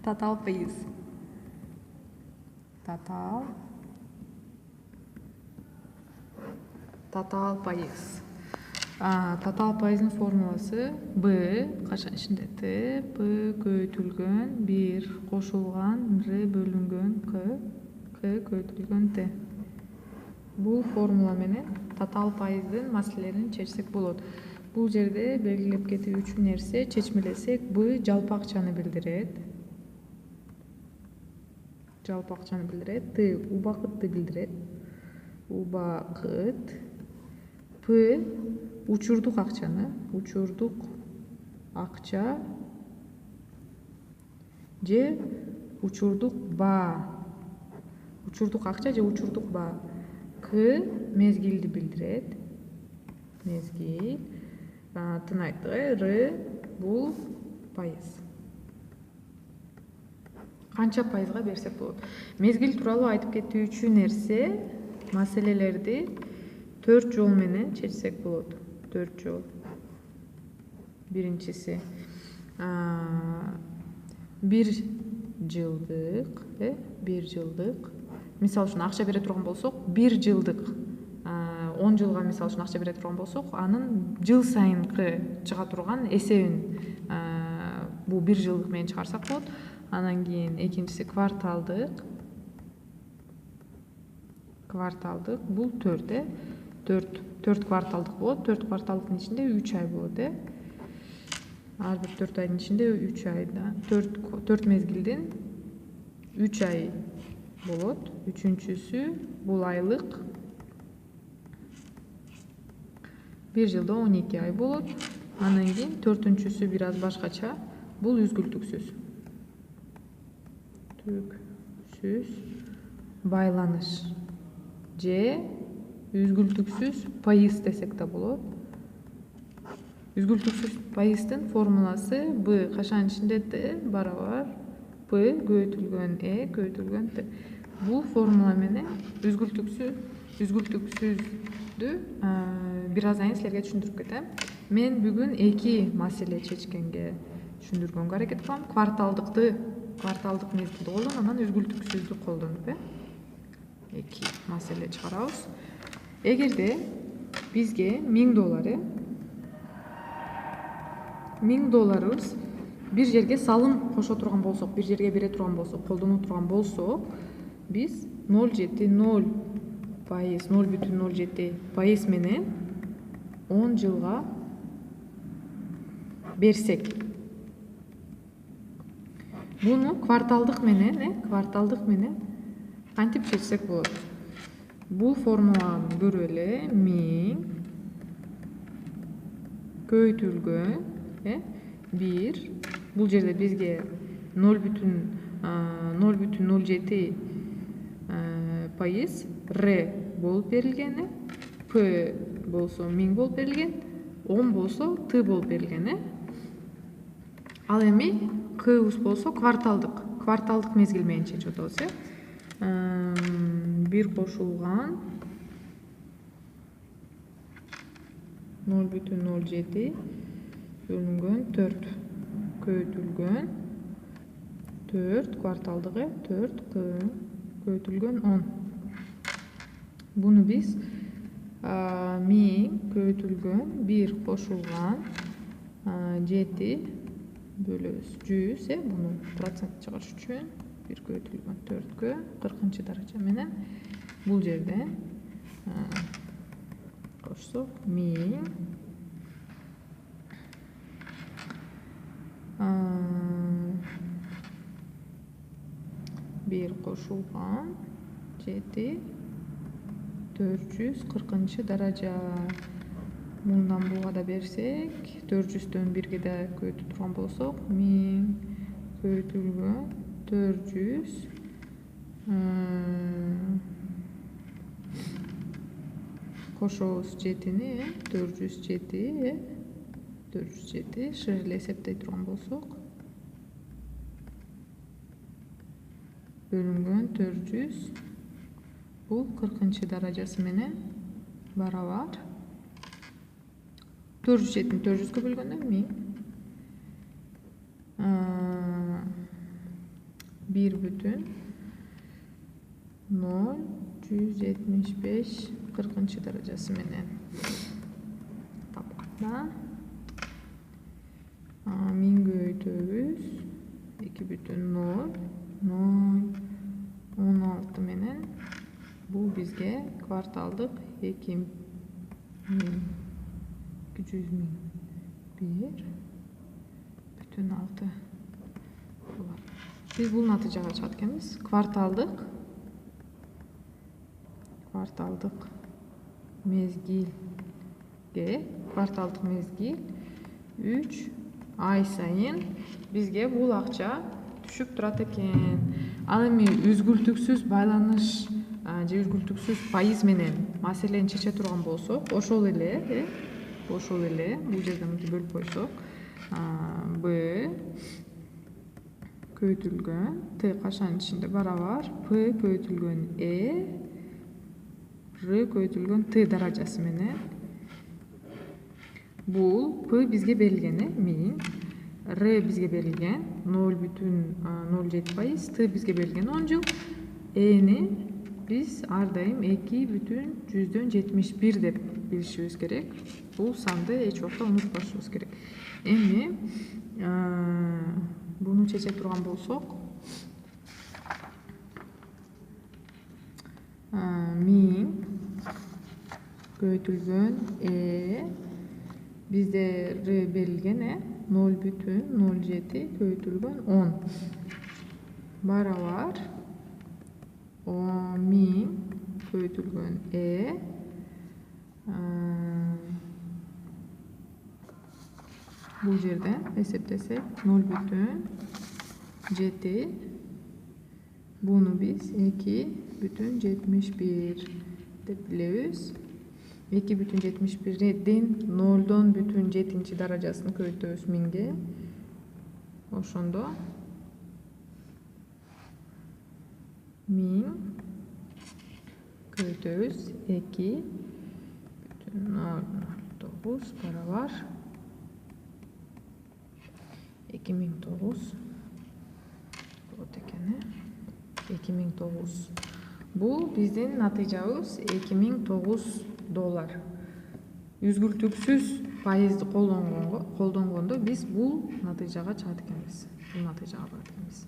Татаал пайыз. Татаал пайыз. Татаал пайыздын формуласы b кашан ичинде t, p көйтүлгөн 1 кошулган r бөлүнгөн k көйтүлгөн t. Бул формула менен татаал пайыздын маселелерин чечсек болот. Бул жерде белгилеп кетүүчү нерсе, чечмелесек b жалпы акчаны билдирет. Т убакытты билдирет. Убакыт. П учурдук акчаны, акча же учурдук баа. К мезгилди билдирет. Мезгил. Тын айттык, Р бул пайыз. Канча пайызга берсек болот? Мезгил тууралуу айтып кетүүчү нерсе, маселелерди 4 жол менен чечсек болот. 4 жол. Биринчиси 1 жылдык, 1 жылдык. Мисалы үчүн акча бере турган болсок, 1 жылдык 10 жылга мисалы үчүн акча бере турган болсок, анын жыл сайынкы чыга турган эсебин бул 1 жылдык менен чыгарсак болот. Анан кийин экинчиси кварталдык. Бул 4, 4 кварталдык болот. 4 кварталдын ичинде 3 ай болот, Ар бир 4 айдын ичинде 3 айда 4 мезгилдин 3 ай болот. Үчүнчүсү бул айлык. 1 жылда 12 ай болот. Анан кийин 4-түнчүсү бир аз башкача. Бул үзгүлтүксүз. Байланыш же үзгүлтүксүз пайыз десек да болот. Үзгүлтүксүз пайыздын формуласы b кашан ичинде t барабар p көйтүлгөн көйтүлгөн t. Бул формула менен үзгүлтүксүздү бир азайын силерге түшүндүрүп кетем. Мен бүгүн 2 маселе чечкенге түшүндүргөнгө аракет кылам. Кварталдык мезгилди колдонуп, анан үзгүлтүксүздү колдонуп, 2 маселе чыгарабыз. Эгерде бизге $1000 $1000 бир жерге салым кошо турган болсок, бир жерге бере турган болсок, колдоно турган болсок, биз 0,07 пайыз менен 10 жылга берсек. Буну кварталдык менен кантип чечсек болот? Бул формуланы көрүп эле 1000 көйтүлгөн 1. Бул жерде бизге 0,07 пайыз R болуп берилген, P болсо 1000 болуп берилген, 10 болсо T болуп берилген. Ал эми Кыбыз болсо кварталдык мезгил менен чечип атабыз, 1 кошулган 0,07 бөлүнгөн 4 көйтүлгөн 4 кварталдыгы 4 көйтүлгөн 10. Буну биз 1000 көйтүлгөн 1 кошулган 7 бөлөбүз 100, буну процент чыгарыш үчүн 1 көйтүлгөн 4кө 40 даража менен бул жерде кошсок 1000 1 кошулган 7 440 даража. Мындан буга да берсек, 400дөн 1ге да көйтүп турган болсок, 1000 көйтүлгөн 400 кошобуз 7-ни, 407 шыгыр эсептей турган болсок, бөлүнгөн 400 бул 40 даражасы менен барабар 407 400-кө бөлгөндө 1000 1,075 40 darajасы menен tапканда 1000 көбөйтөбүз 2,016 менен бул бизге кварталдык 200 000 1,6 болот. Биз бул натыйжага чыгат экенбиз. Кварталдык мезгилге 3 ай сайын бизге бул акча түшүп турат экен. Ал эми үзгүлтүксүз байланыш же үзгүлтүксүз пайыз менен маселени чече турган болсок, ошол эле бул жерде мынтип бөлүп койсок, Б көйтүлгөн Т кашанын ичинде барабар П көйтүлгөн Р көйтүлгөн Т даражасы менен бул П бизге берилген 1000, Р бизге берилген 0,07%, Т бизге берилген 10 жыл, Эни биз ар дайым 2,71 деп билишибиз керек. Бул санды эч убакта унутпашыбыз керек. Эми буну чече турган болсок, 1000 көйтүлгөн бизде Р берилген 0,07 көйтүлгөн 10 барабар 1000 көйтүлгөн бул жерден эсептесек 0,7, буну биз 2,71 деп билебиз. 2,71ден 0,7 даражасын көйтөбүз 1000ге. Ошондо 1000 көйтөбүз 2,09 барабар 2009 болот экен. 2009. Бул биздин натыйжабыз $2009. Үзгүлтүксүз пайызды колдонгондо биз бул натыйжага чыгат экенбиз. Бул натыйжага барат экенбиз.